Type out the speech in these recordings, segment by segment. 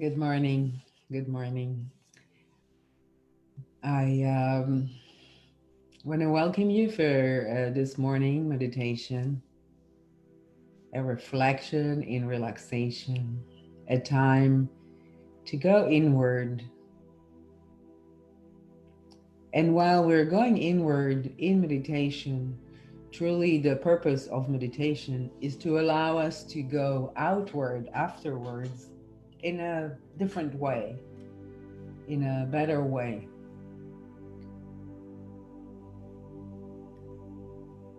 Good morning. Good morning. I want to welcome you for this morning meditation, a reflection in relaxation, a time to go inward. And while we're going inward in meditation, truly the purpose of meditation is to allow us to go outward afterwards in a different way, in a better way.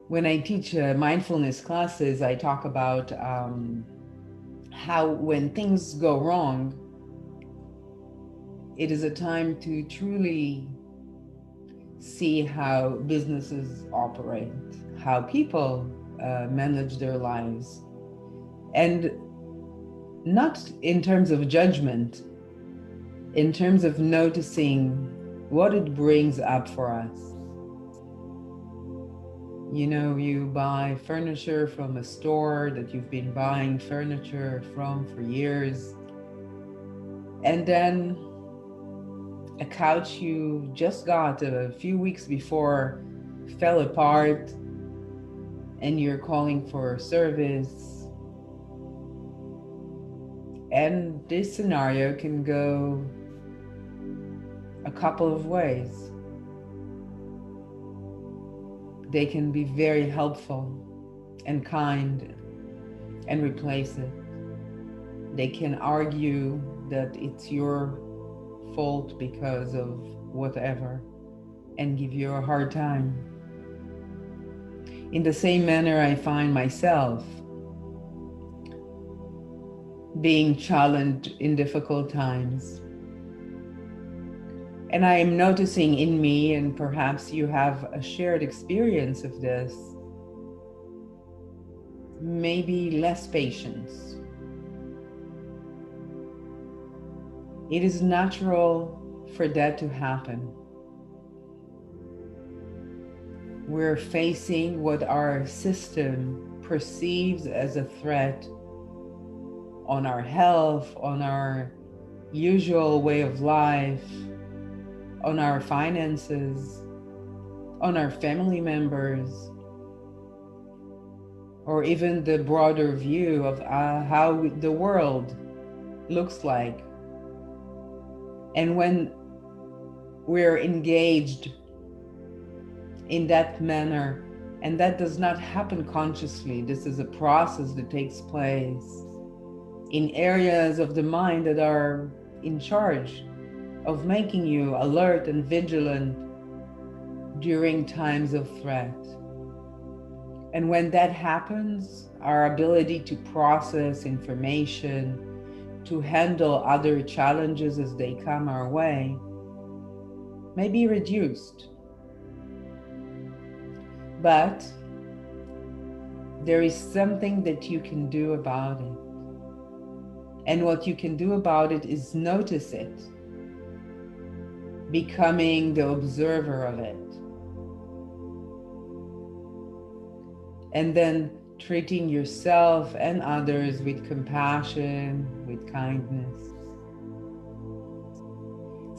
When I teach mindfulness classes, I talk about how when things go wrong, it is a time to truly see how businesses operate, how people manage their lives, and not in terms of judgment, in terms of noticing what it brings up for us. You know, you buy furniture from a store that you've been buying furniture from for years, and then a couch you just got a few weeks before fell apart, and you're calling for service. And this scenario can go a couple of ways. They can be very helpful and kind and replace it. They can argue that it's your fault because of whatever and give you a hard time. In the same manner, I find myself being challenged in difficult times. And I am noticing in me, and perhaps you have a shared experience of this, maybe less patience. It is natural for that to happen. We're facing what our system perceives as a threat on our health, on our usual way of life, on our finances, on our family members, or even the broader view of how the world looks like. And when we're engaged in that manner, and that does not happen consciously, this is a process that takes place in areas of the mind that are in charge of making you alert and vigilant during times of threat. And when that happens, our ability to process information, to handle other challenges as they come our way, may be reduced. But there is something that you can do about it. And what you can do about it is notice it, becoming the observer of it, and then treating yourself and others with compassion, with kindness.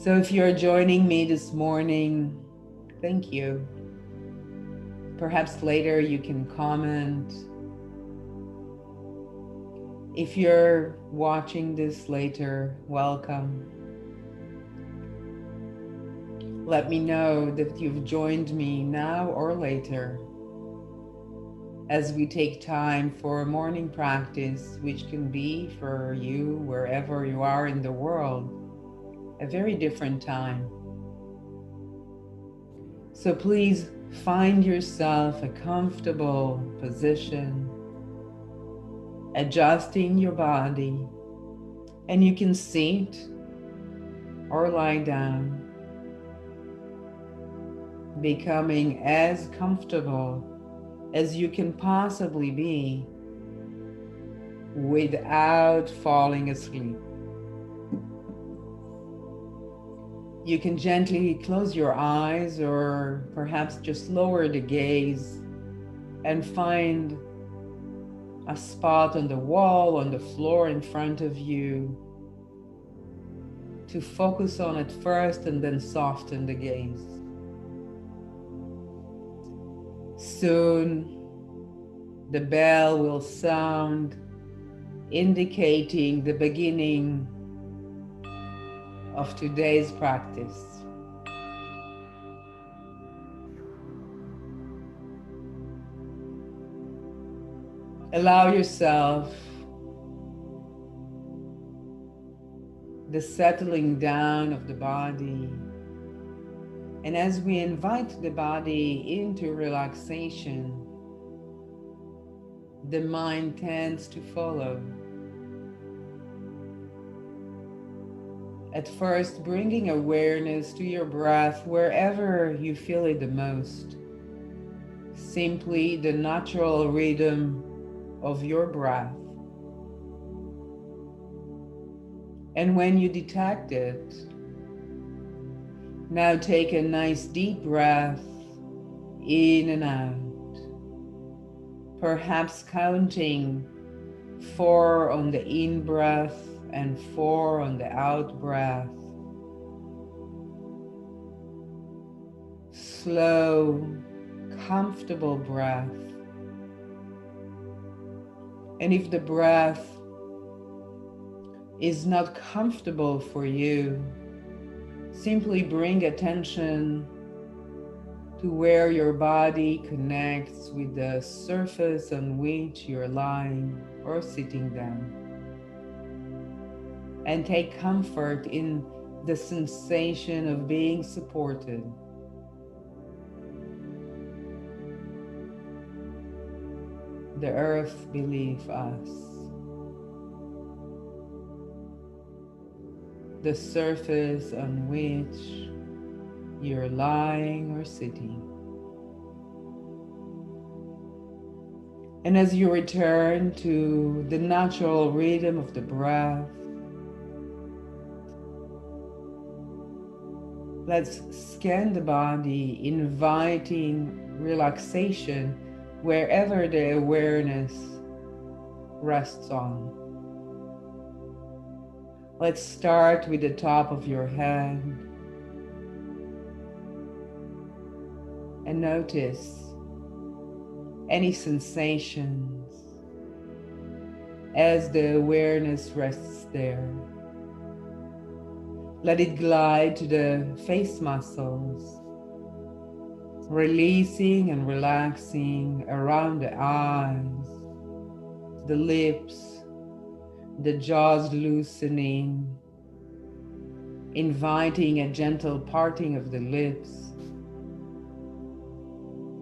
So if you're joining me this morning, thank you. Perhaps later you can comment. If you're watching this later, welcome. Let me know that you've joined me now or later as we take time for a morning practice, which can be for you, wherever you are in the world, a very different time. So please find yourself a comfortable position, adjusting your body, and you can sit or lie down, becoming as comfortable as you can possibly be without falling asleep. You can gently close your eyes or perhaps just lower the gaze and find a spot on the wall, on the floor in front of you, to focus on it first and then soften the gaze. Soon, the bell will sound, indicating the beginning of today's practice. Allow yourself the settling down of the body. And as we invite the body into relaxation, the mind tends to follow. At first, bringing awareness to your breath wherever you feel it the most. Simply the natural rhythm of your breath. And when you detect it, now take a nice deep breath in and out. Perhaps counting 4 on the in breath and 4 on the out breath. Slow, comfortable breath. And if the breath is not comfortable for you, simply bring attention to where your body connects with the surface on which you're lying or sitting down. And take comfort in the sensation of being supported. The earth beneath us. The surface on which you're lying or sitting. And as you return to the natural rhythm of the breath, let's scan the body, inviting relaxation wherever the awareness rests on. Let's start with the top of your head and notice any sensations as the awareness rests there. Let it glide to the face muscles, releasing and relaxing around the eyes, the lips, the jaws loosening, inviting a gentle parting of the lips,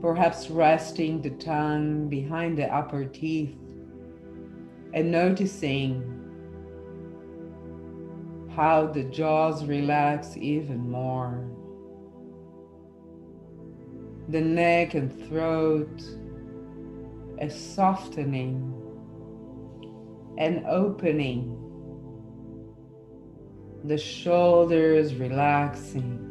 perhaps resting the tongue behind the upper teeth and noticing how the jaws relax even more. The neck and throat, a softening and opening. The shoulders relaxing.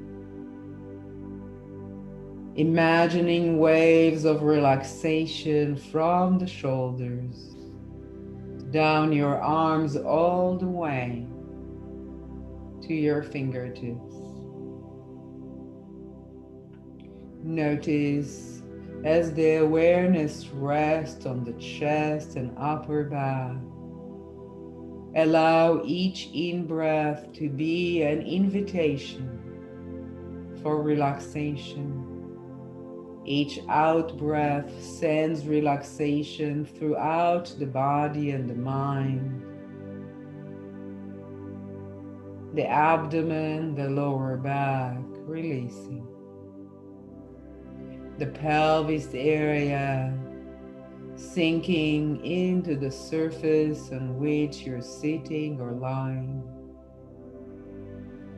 Imagining waves of relaxation from the shoulders, down your arms all the way to your fingertips. Notice as the awareness rests on the chest and upper back. Allow each in-breath to be an invitation for relaxation. Each out-breath sends relaxation throughout the body and the mind. The abdomen, the lower back, releasing. The pelvis area, sinking into the surface on which you're sitting or lying.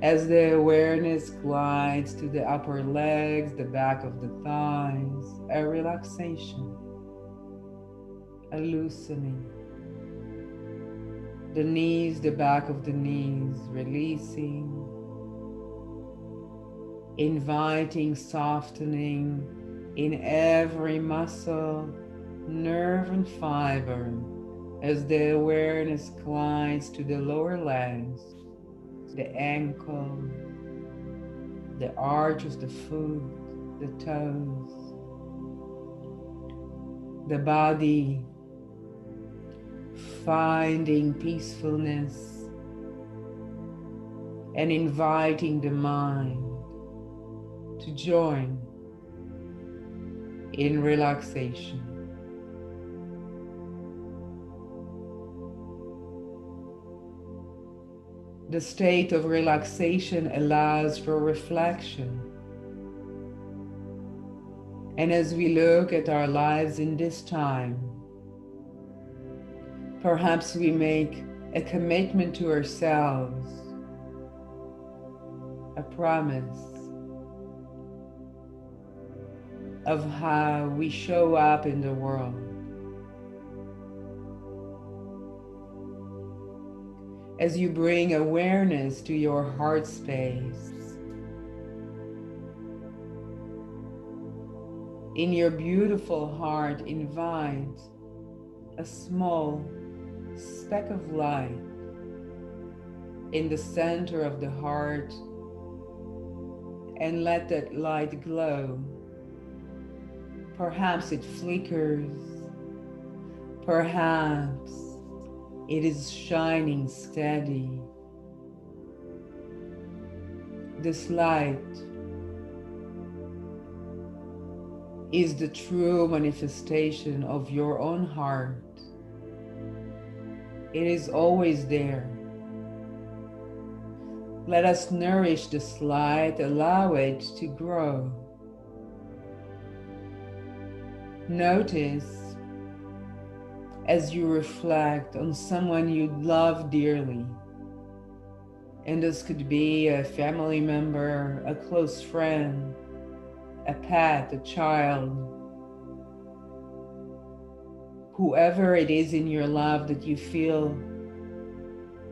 As the awareness glides to the upper legs, the back of the thighs, a relaxation, a loosening. The knees, the back of the knees, releasing, inviting softening in every muscle, nerve and fiber as the awareness glides to the lower legs, the ankle, the arch of the foot, the toes, the body, finding peacefulness and inviting the mind to join in relaxation. The state of relaxation allows for reflection. And as we look at our lives in this time, perhaps we make a commitment to ourselves, a promise of how we show up in the world. As you bring awareness to your heart space, in your beautiful heart, invite a small speck of light in the center of the heart and let that light glow. Perhaps it flickers, perhaps it is shining steady. This light is the true manifestation of your own heart. It is always there. Let us nourish this light, allow it to grow. Notice as you reflect on someone you love dearly. And this could be a family member, a close friend, a pet, a child, whoever it is in your life that you feel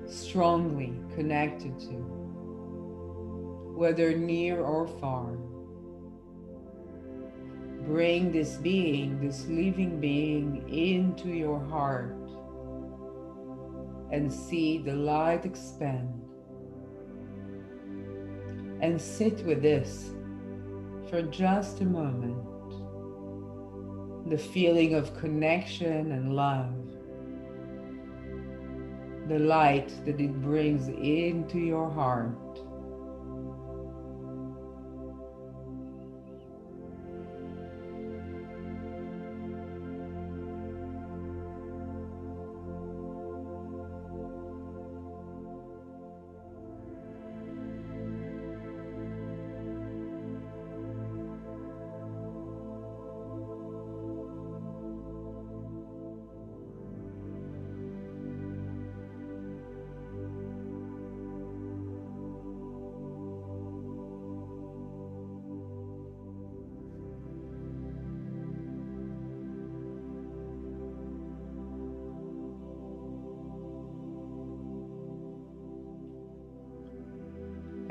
strongly connected to, whether near or far. Bring this being, this living being, into your heart and see the light expand. And sit with this for just a moment. The feeling of connection and love. The light that it brings into your heart.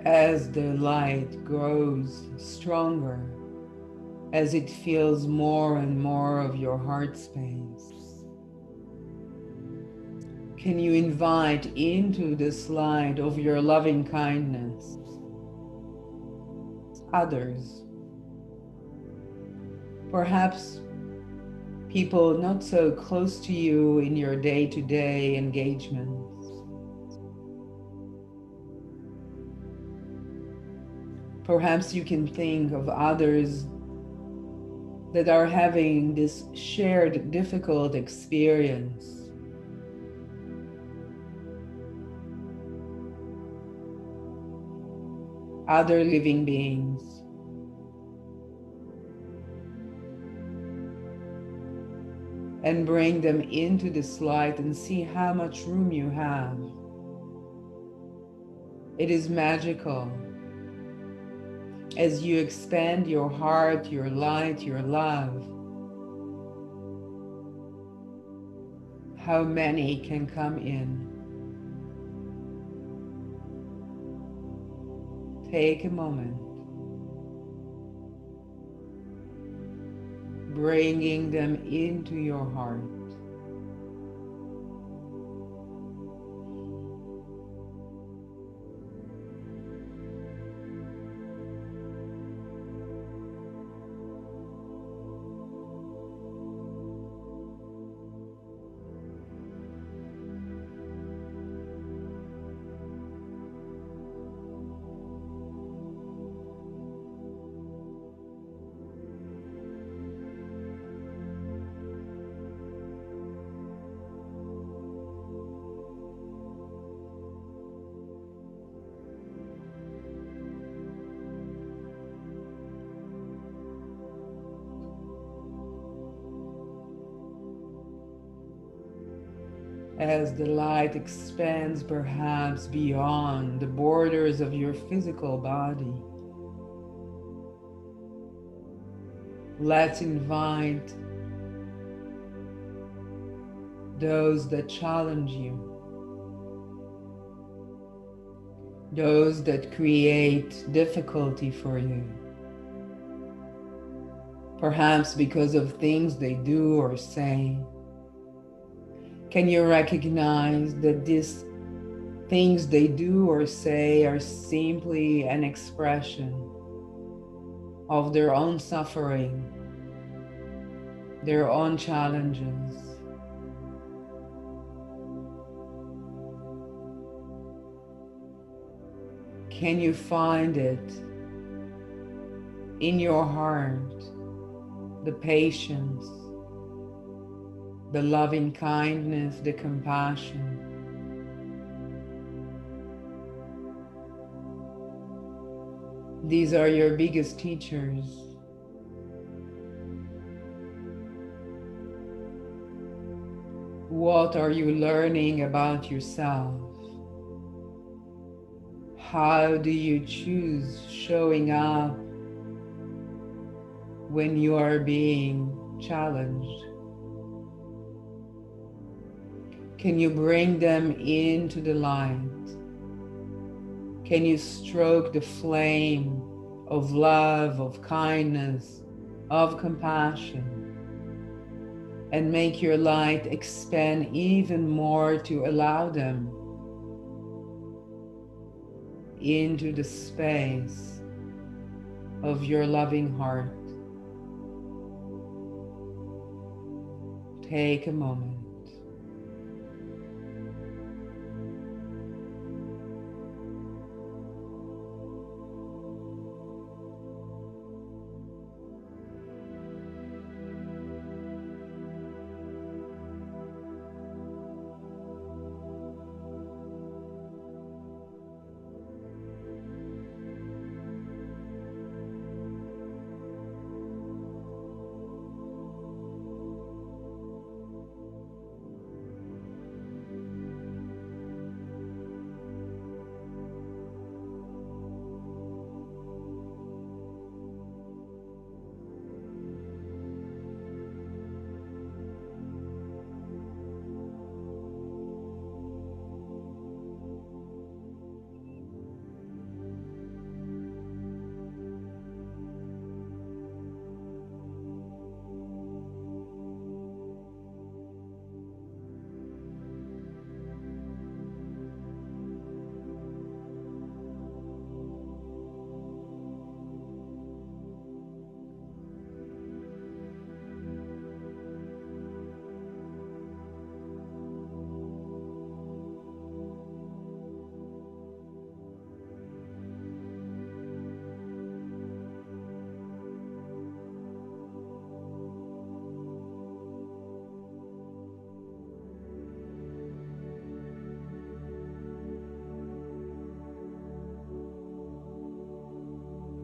As the light grows stronger, as it fills more and more of your heart space, can you invite into this light of your loving kindness others? Perhaps people not so close to you in your day-to-day engagements. Perhaps you can think of others that are having this shared difficult experience. Other living beings. And bring them into this light and see how much room you have. It is magical. As you expand your heart, your light, your love, how many can come in? Take a moment, bringing them into your heart. as the light expands perhaps beyond the borders of your physical body. Let's invite those that challenge you, those that create difficulty for you, perhaps because of things they do or say. Can you recognize that these things they do or say are simply an expression of their own suffering, their own challenges? Can you find it in your heart, the patience, the loving kindness, the compassion? These are your biggest teachers. What are you learning about yourself? How do you choose showing up when you are being challenged? Can you bring them into the light? Can you stroke the flame of love, of kindness, of compassion, and make your light expand even more to allow them into the space of your loving heart? Take a moment.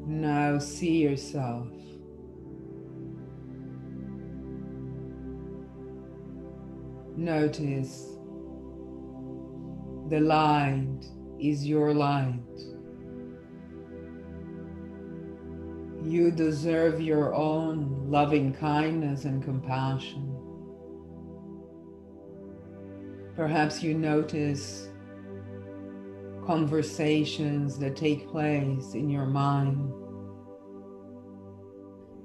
Now see yourself. Notice the light is your light. You deserve your own loving kindness and compassion. Perhaps you notice conversations that take place in your mind.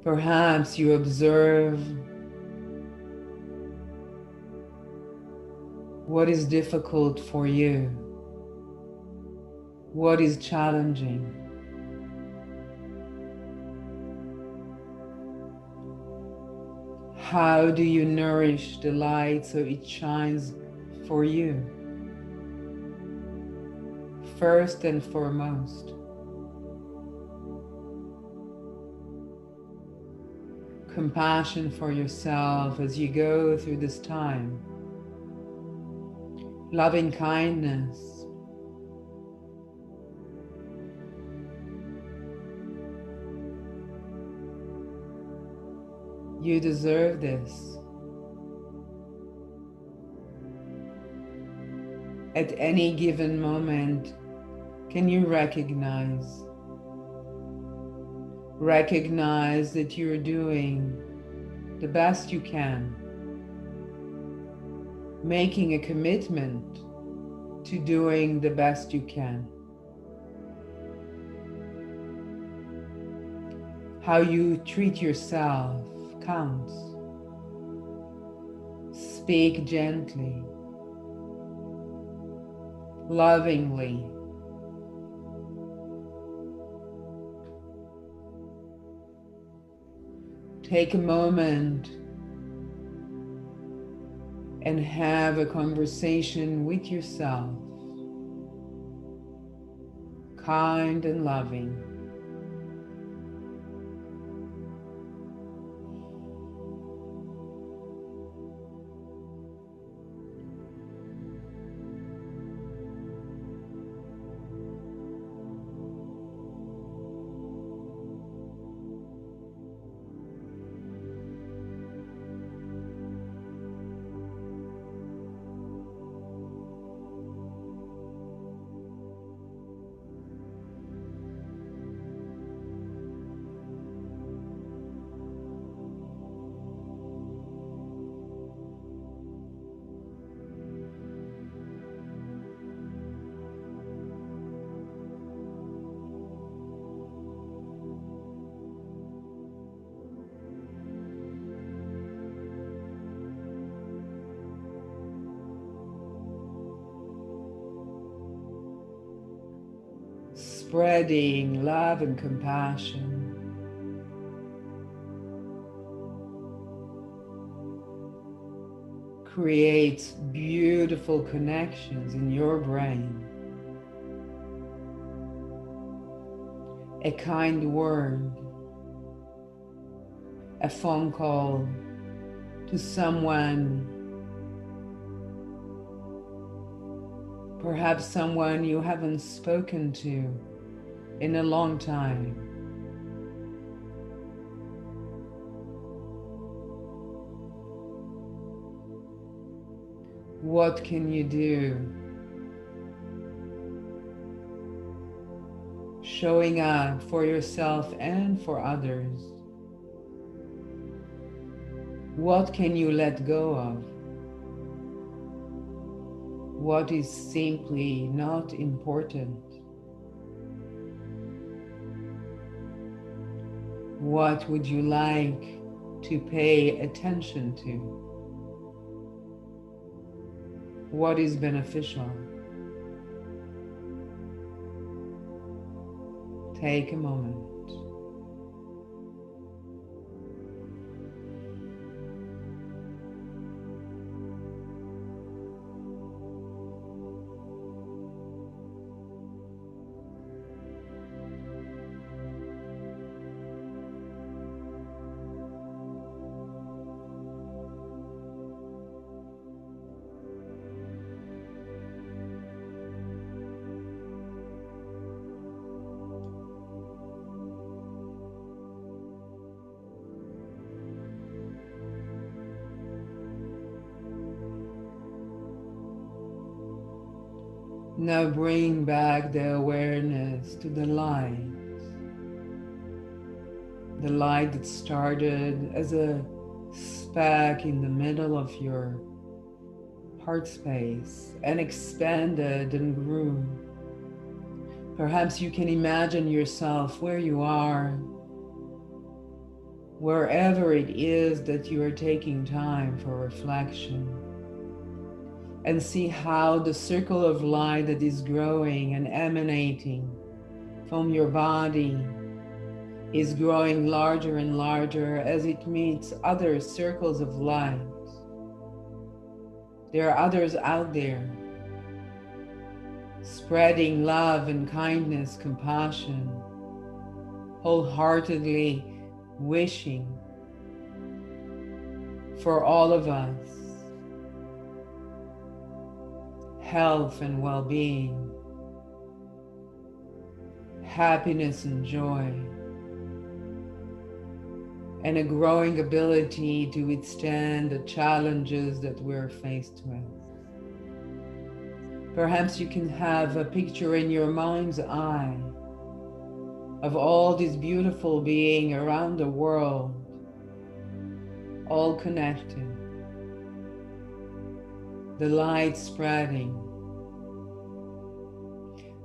Perhaps you observe what is difficult for you, what is challenging. How do you nourish the light so it shines for you? First and foremost, compassion for yourself as you go through this time. Loving kindness. You deserve this. at any given moment, can you recognize that you're doing the best you can, making a commitment to doing the best you can. How you treat yourself counts. Speak gently, lovingly. Take a moment and have a conversation with yourself, kind and loving. Spreading love and compassion. Creates beautiful connections in your brain. A kind word, a phone call to someone, perhaps someone you haven't spoken to in a long time. What can you do? Showing up for yourself and for others. What can you let go of? What is simply not important? What would you like to pay attention to? What is beneficial? Take a moment. Now bring back the awareness to the light that started as a speck in the middle of your heart space and expanded and grew. Perhaps you can imagine yourself where you are, wherever it is that you are taking time for reflection. And see how the circle of light that is growing and emanating from your body is growing larger and larger as it meets other circles of light. There are others out there spreading love and kindness, compassion, wholeheartedly wishing for all of us health and well-being, happiness and joy, and a growing ability to withstand the challenges that we're faced with. Perhaps you can have a picture in your mind's eye of all these beautiful beings around the world, all connected, the light spreading.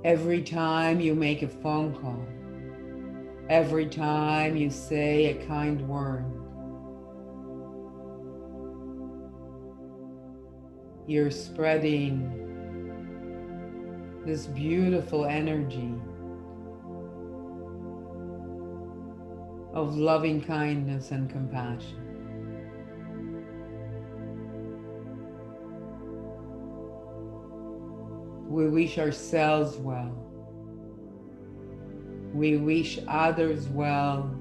Every time you make a phone call, every time you say a kind word, you're spreading this beautiful energy of loving kindness and compassion. We wish ourselves well. We wish others well.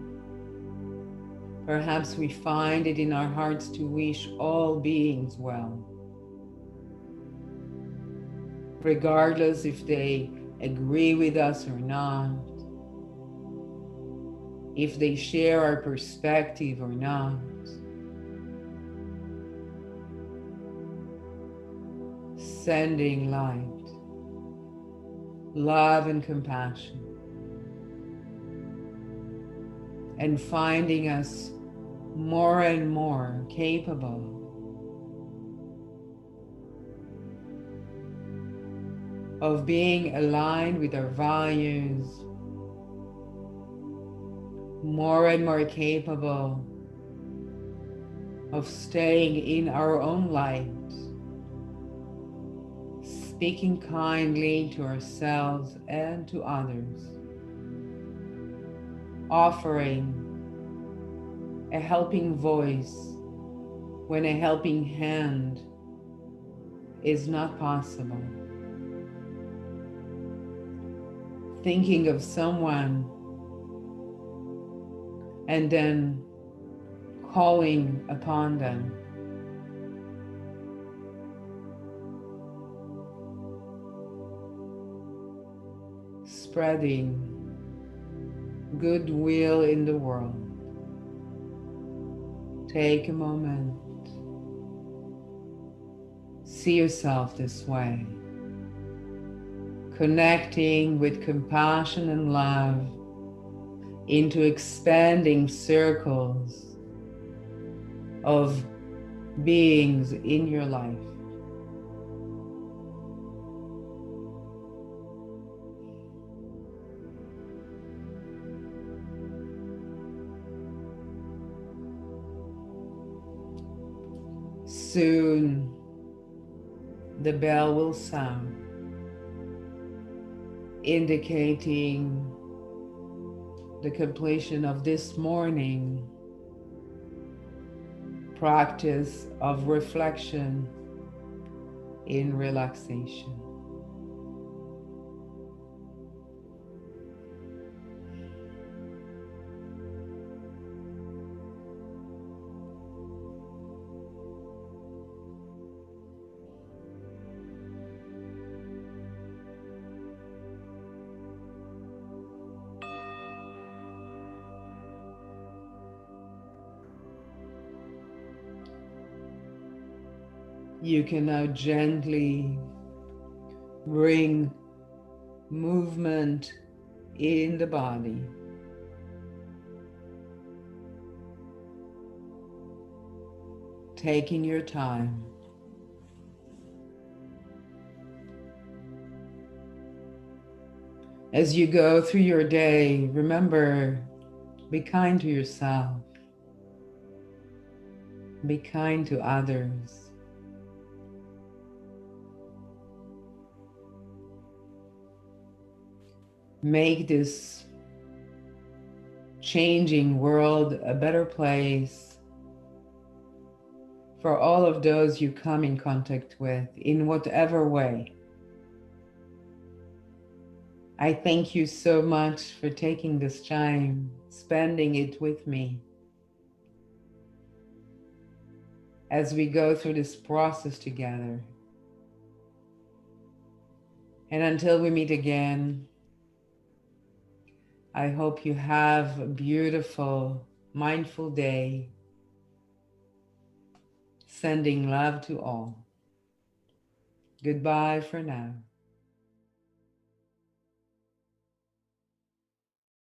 Perhaps we find it in our hearts to wish all beings well, regardless if they agree with us or not, if they share our perspective or not. Sending light, love and compassion, and finding us more and more capable of being aligned with our values, more and more capable of staying in our own light, speaking kindly to ourselves and to others, offering a helping voice when a helping hand is not possible, thinking of someone and then calling upon them. Spreading goodwill in the world. Take a moment. See yourself this way. Connecting with compassion and love into expanding circles of beings in your life. Soon the bell will sound, indicating the completion of this morning practice of reflection in relaxation. You can now gently bring movement in the body. Taking your time. As you go through your day, remember, be kind to yourself. Be kind to others. Make this changing world a better place for all of those you come in contact with, in whatever way. I thank you so much for taking this time, spending it with me as we go through this process together. And until we meet again, I hope you have a beautiful, mindful day. Sending love to all. Goodbye for now.